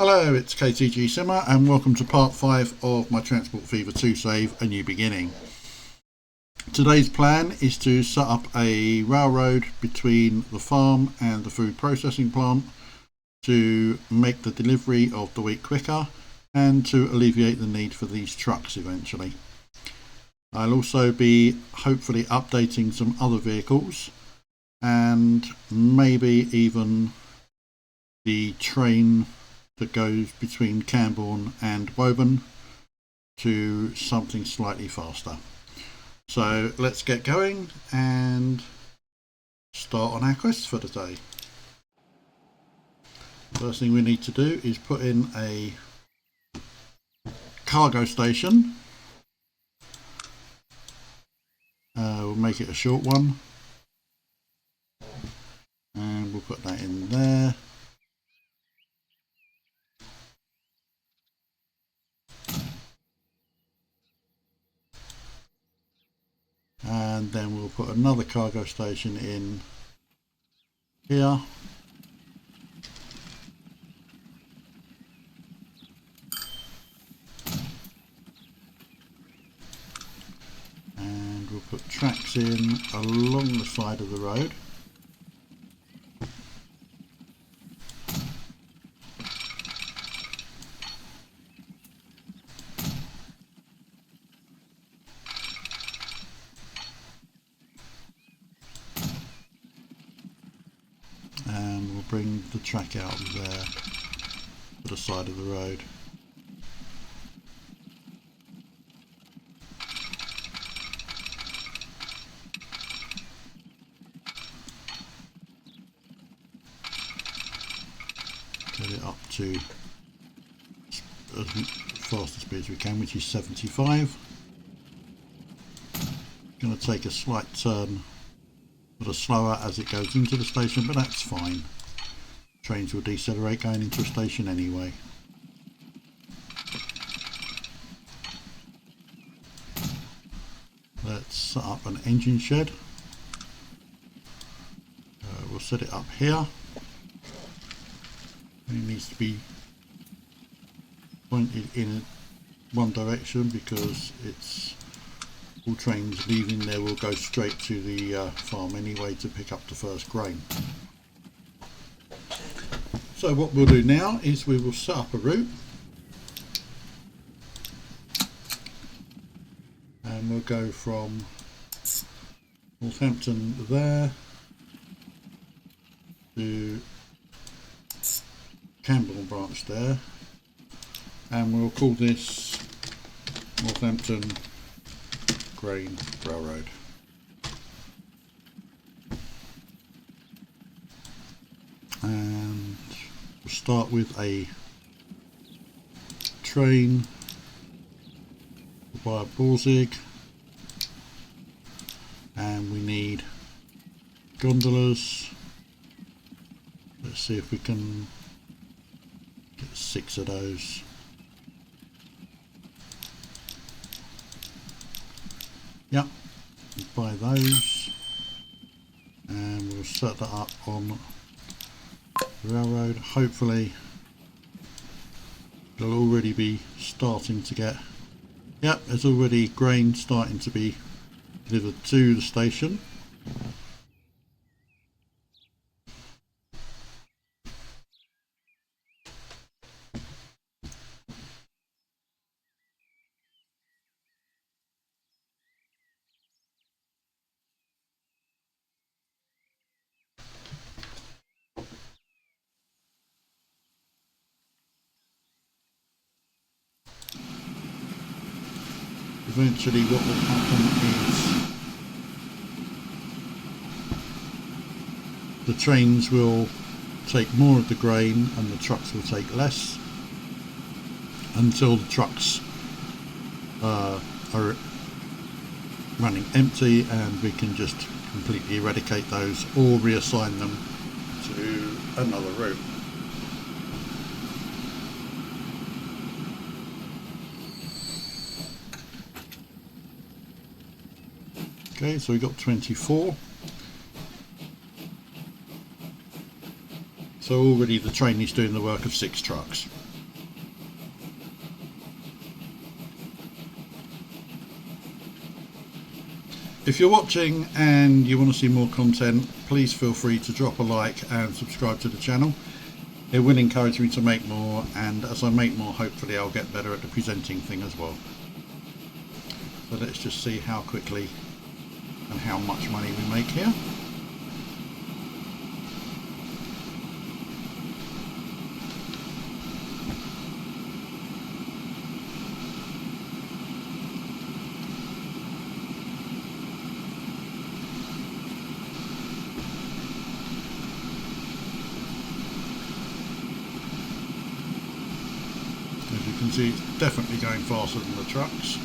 Hello, it's KTG Simmer and welcome to part 5 of my Transport Fever 2 save, A New Beginning. Today's plan is to set up a railroad between the farm and the food processing plant to make the delivery of the wheat quicker and to alleviate the need for these trucks eventually. I'll also be hopefully updating some other vehicles and maybe even the train that goes between Camborne and Woburn to something slightly faster. So let's get going and start on our quest for the day. First thing we need to do is put in a cargo station. We'll make it a short one and we'll put that in there. And then we'll put another cargo station in here. And we'll put tracks in along the side of the road. And we'll bring the track out there to the side of the road. Get it up to as fast a speed as we can, which is 75. Going to take a slight turn, a little slower as it goes into the station, but that's fine. Trains will decelerate going into a station anyway. Let's set up an engine shed. We'll set it up here. It needs to be pointed in one direction because it's all trains leaving there will go straight to the farm anyway to pick up the first grain. So what we'll do now is we will set up a route and we'll go from Northampton there to Camborne branch there, and we'll call this Northampton Grain Railroad. And we'll start with a train via Borzig, and we need gondolas. Let's see if we can get 6 of those. Yep, we'll buy those and we'll set that up on the railroad. Hopefully it'll already be starting to get, yep, there's already grain starting to be delivered to the station. Eventually what will happen is the trains will take more of the grain and the trucks will take less until the trucks are running empty, and we can just completely eradicate those or reassign them to another route. Okay, so we got 24. So already the train is doing the work of 6 trucks. If you're watching and you want to see more content, please feel free to drop a like and subscribe to the channel. It will encourage me to make more, and as I make more, hopefully I'll get better at the presenting thing as well. So let's just see how quickly and how much money we make here. As you can see, it's definitely going faster than the trucks.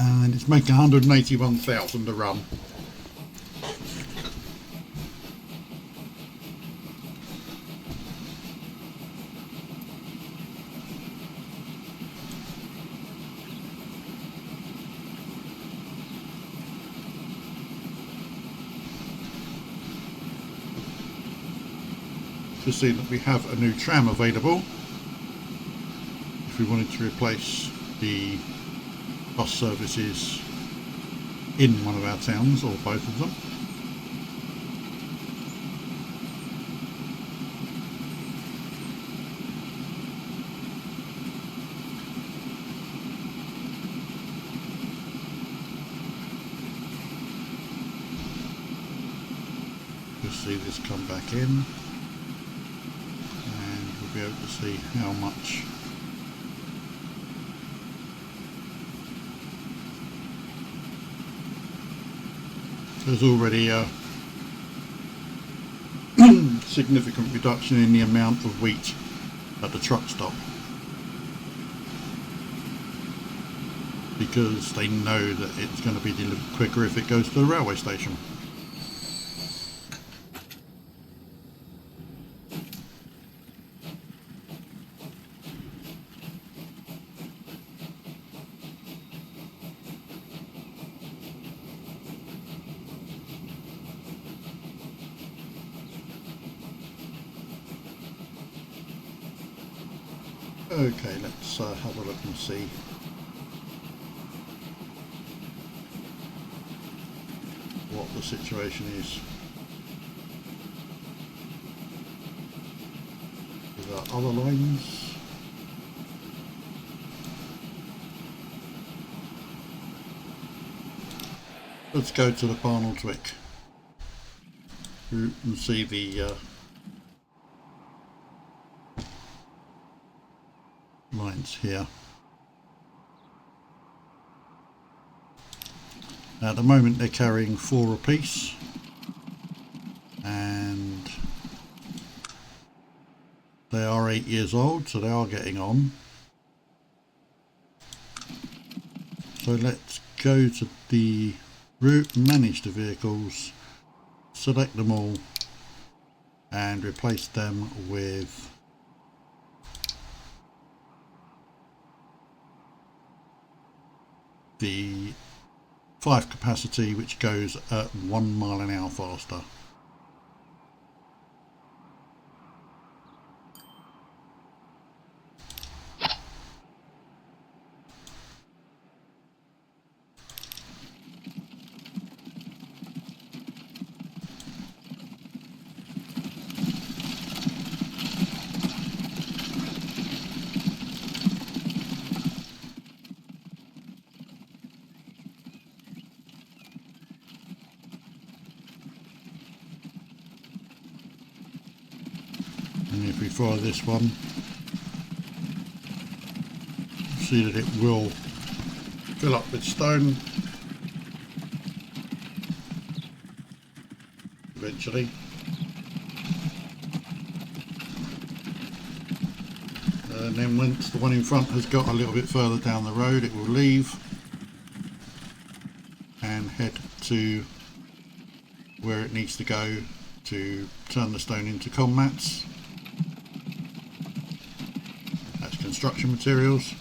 And it's making 181,000 a run. Just see that we have a new tram available if we wanted to replace the bus services in one of our towns, or both of them. Just see this come back in, and we'll be able to see how much there's already a significant reduction in the amount of wheat at the truck stop, because they know that it's going to be delivered quicker if it goes to the railway station. Okay, let's have a look and see what the situation is with our other lines. Let's go to the Barnoldswick route and see the lines here. At the moment they're carrying 4 apiece, and they are 8 years old, so they are getting on. So let's go to the route, manage the vehicles, select them all and replace them with the 5 capacity, which goes at 1 mile an hour faster. And if we follow this one, see that it will fill up with stone eventually. And then once the one in front has got a little bit further down the road, it will leave head to where it needs to go to turn the stone into con mats. That's construction materials.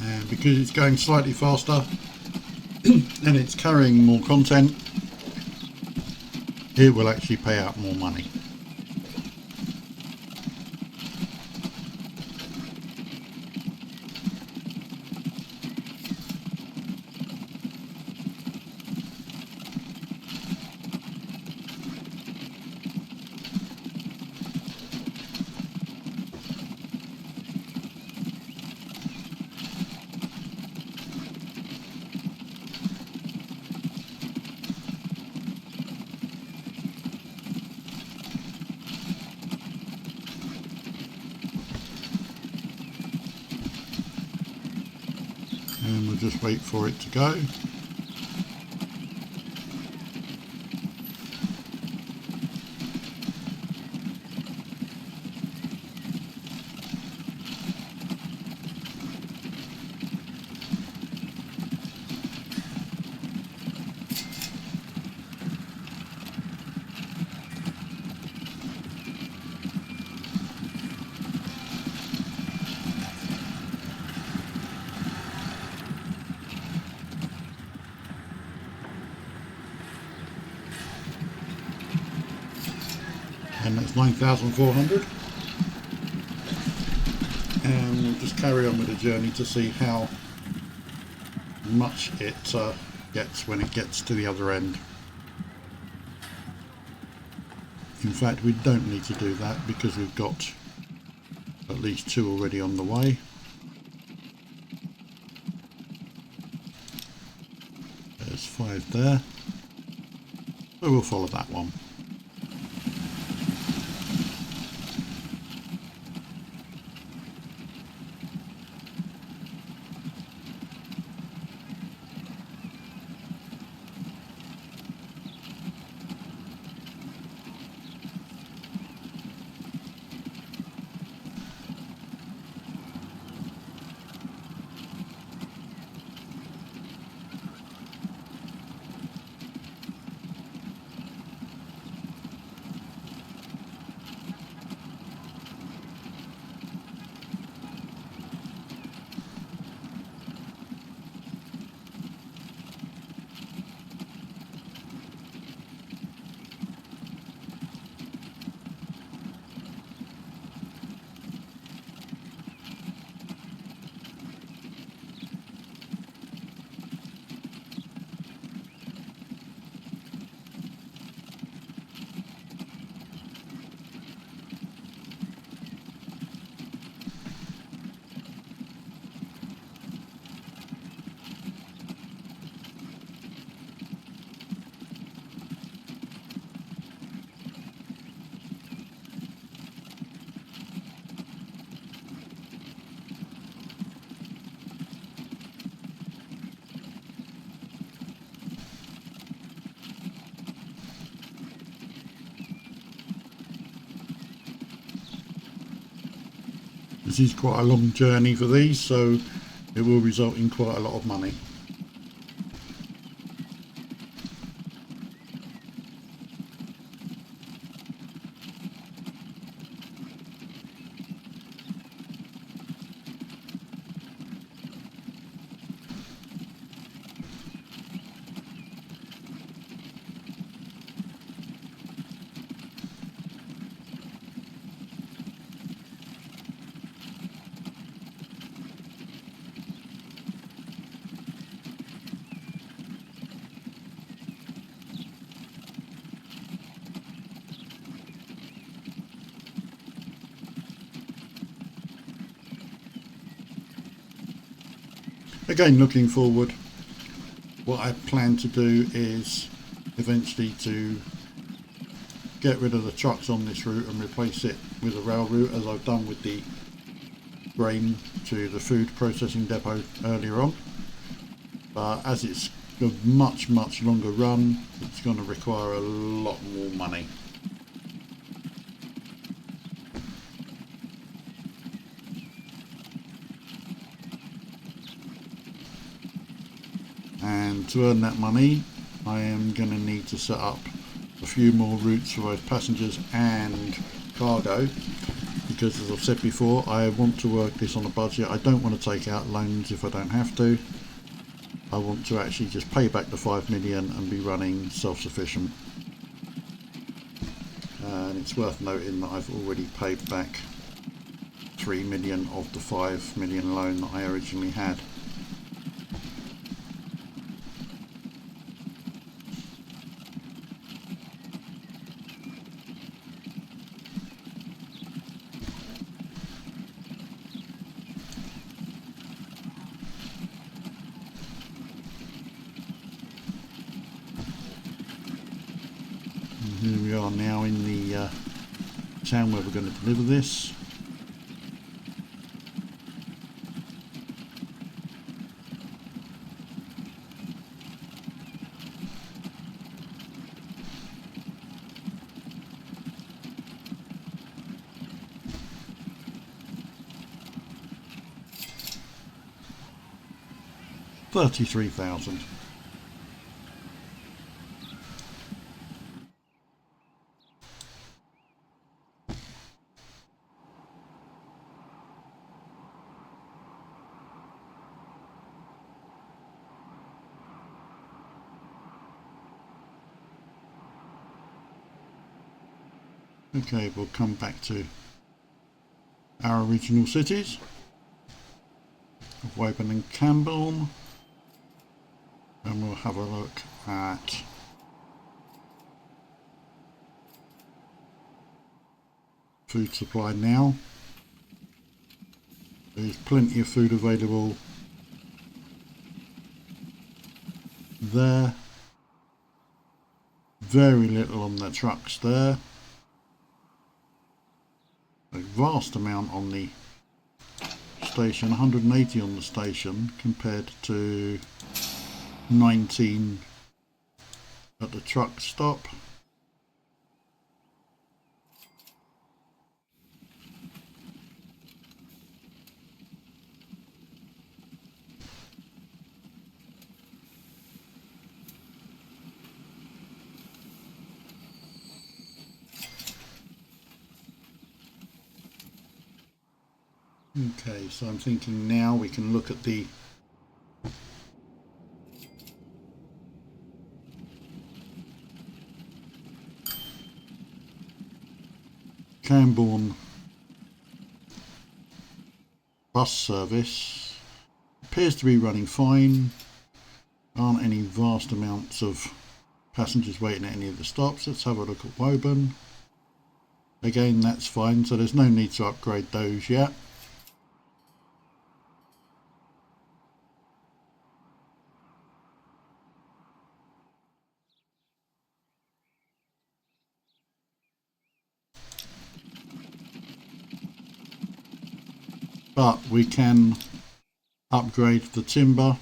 And because it's going slightly faster and it's carrying more content, it will actually pay out more money. And we'll just wait for it to go. And that's 9,400. And we'll just carry on with the journey to see how much it gets when it gets to the other end. In fact, we don't need to do that because we've got at least 2 already on the way. There's 5 there, so we'll follow that one. This is quite a long journey for these, so it will result in quite a lot of money. Again, looking forward, what I plan to do is eventually to get rid of the trucks on this route and replace it with a rail route, as I've done with the grain to the food processing depot earlier on. But as it's a much longer run, it's going to require a lot more money. and to earn that money I am going to need to set up a few more routes for both passengers and cargo, because as I've said before, I want to work this on a budget. I don't want to take out loans if I don't have to. I want to actually just pay back the 5 million and be running self-sufficient. And it's worth noting that I've already paid back 3 million of the 5 million loan that I originally had. Here we are now in the town where we're going to deliver this. $33,000. Okay, we'll come back to our original cities of Woburn and Camborne, and we'll have a look at food supply now. There's plenty of food available there, very little on the trucks there. A vast amount on the station, 180 on the station compared to 19 at the truck stop. Okay, so I'm thinking now we can look at the Camborne bus service. Appears to be running fine. Aren't any vast amounts of passengers waiting at any of the stops. Let's have a look at Woburn. Again, that's fine, so there's no need to upgrade those yet. But we can upgrade the timber.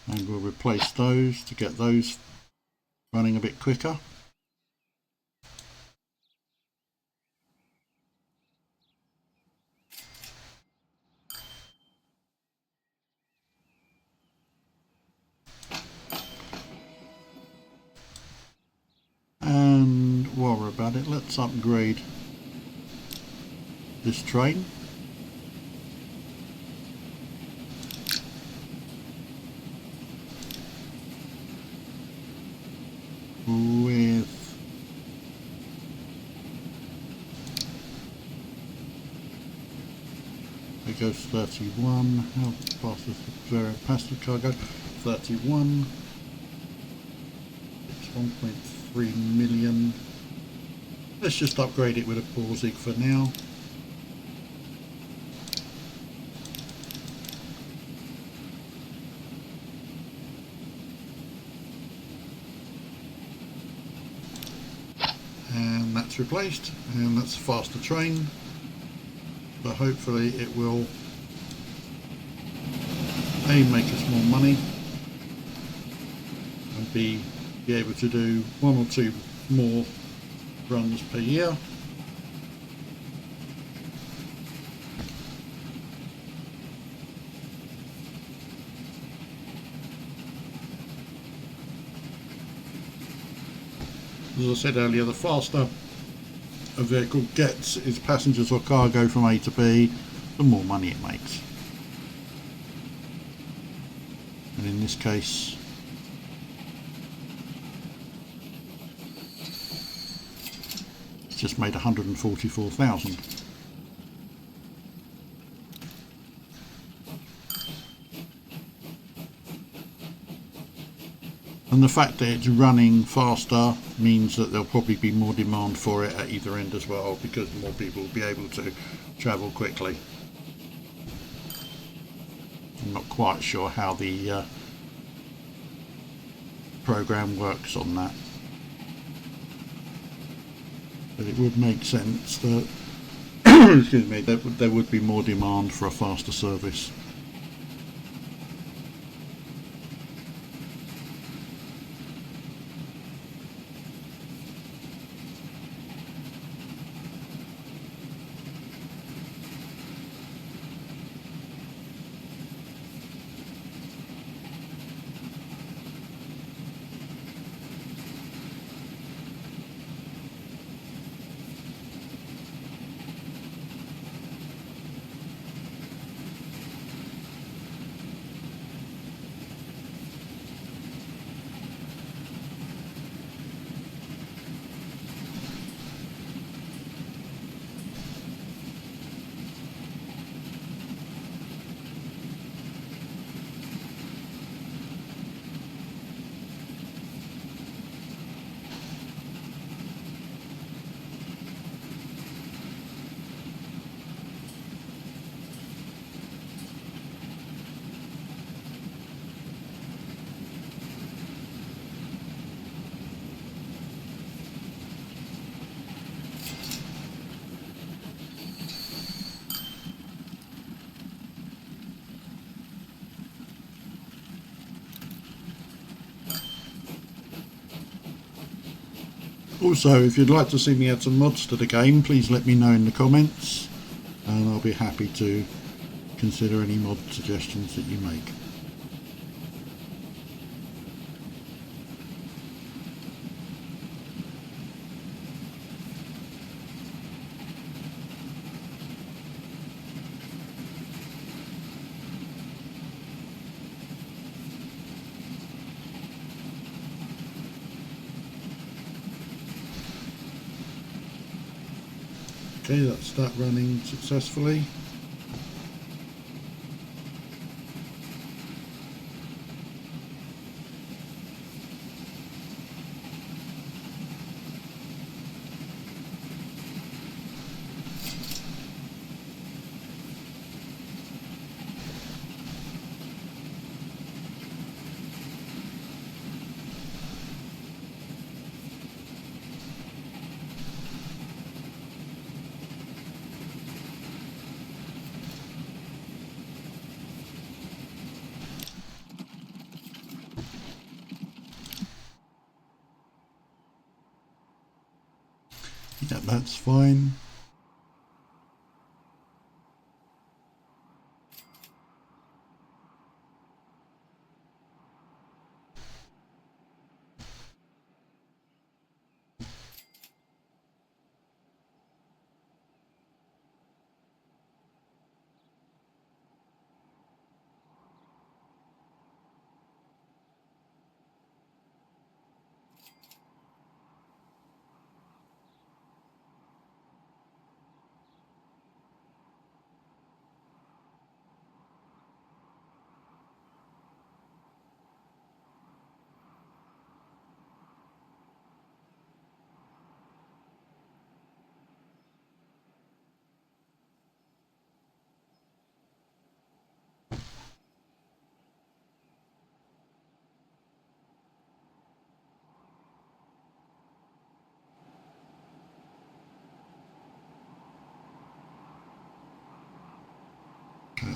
And we'll replace those to get those running a bit quicker. And while we're about it, let's upgrade this train. With it goes 31. How fast is the passenger cargo? 31. It's 1.3 million. Let's just upgrade it with a Borsig for now. And that's replaced, and that's a faster train. but hopefully it will A, make us more money, and B, be able to do 1 or 2 more runs per year. As I said earlier, the faster a vehicle gets its passengers or cargo from A to B, the more money it makes. And in this case, it's just made 144,000. And the fact that it's running faster means that there'll probably be more demand for it at either end as well, because more people will be able to travel quickly. I'm not quite sure how the program works on that, but it would make sense that excuse me, there would be more demand for a faster service. Also, if you'd like to see me add some mods to the game, please let me know in the comments, and I'll be happy to consider any mod suggestions that you make. Okay, that's that running successfully. Yeah, that's fine.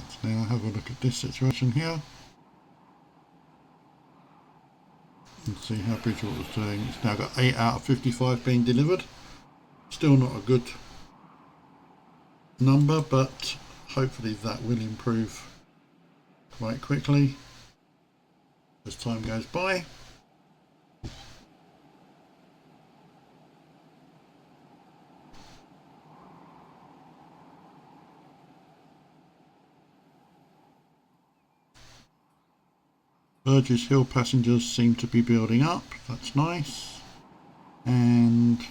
Let's now have a look at this situation here and see how Bridgewater's doing. It's now got 8 out of 55 being delivered. Still not a good number, but hopefully that will improve quite quickly as time goes by. Burgess Hill passengers seem to be building up, that's nice. And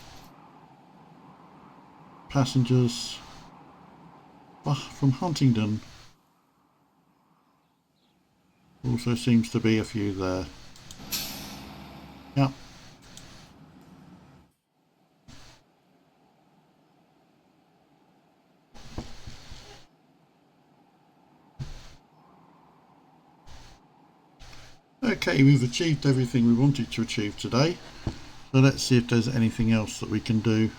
passengers from Huntingdon, also seems to be a few there. Yep. Okay, we've achieved everything we wanted to achieve today, so let's see if there's anything else that we can do.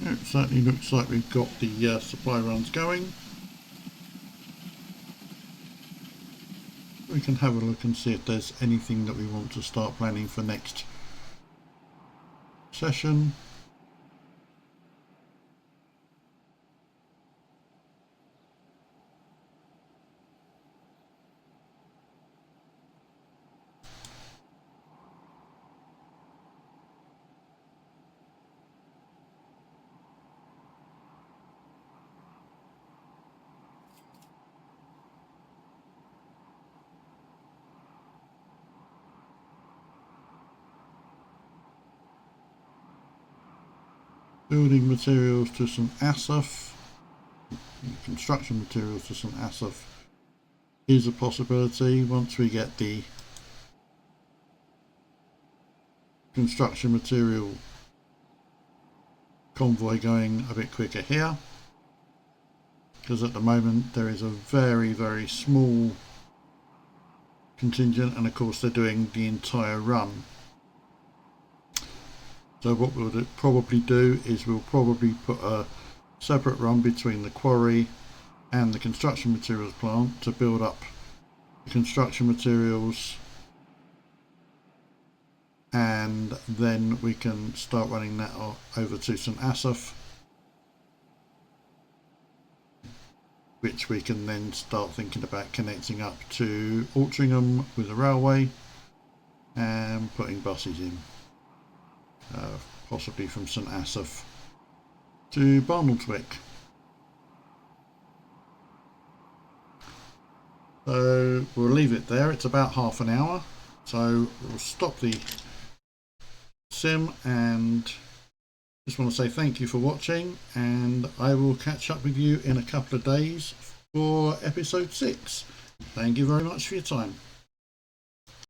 It certainly looks like we've got the supply runs going. We can have a look and see if there's anything that we want to start planning for next session. Building materials to St Asaph, construction materials to St Asaph is a possibility once we get the construction material convoy going a bit quicker here, because at the moment there is a very small contingent, and of course they're doing the entire run. So what we'll probably do is we'll probably put a separate run between the quarry and the construction materials plant to build up the construction materials, and then we can start running that over to St Asaph, which we can then start thinking about connecting up to Altrincham with a railway and putting buses in. Possibly from St Asaph to Barnoldswick. So we'll leave it there. It's about half an hour, so we'll stop the sim and just want to say thank you for watching, and I will catch up with you in a couple of days for episode 6. Thank you very much for your time.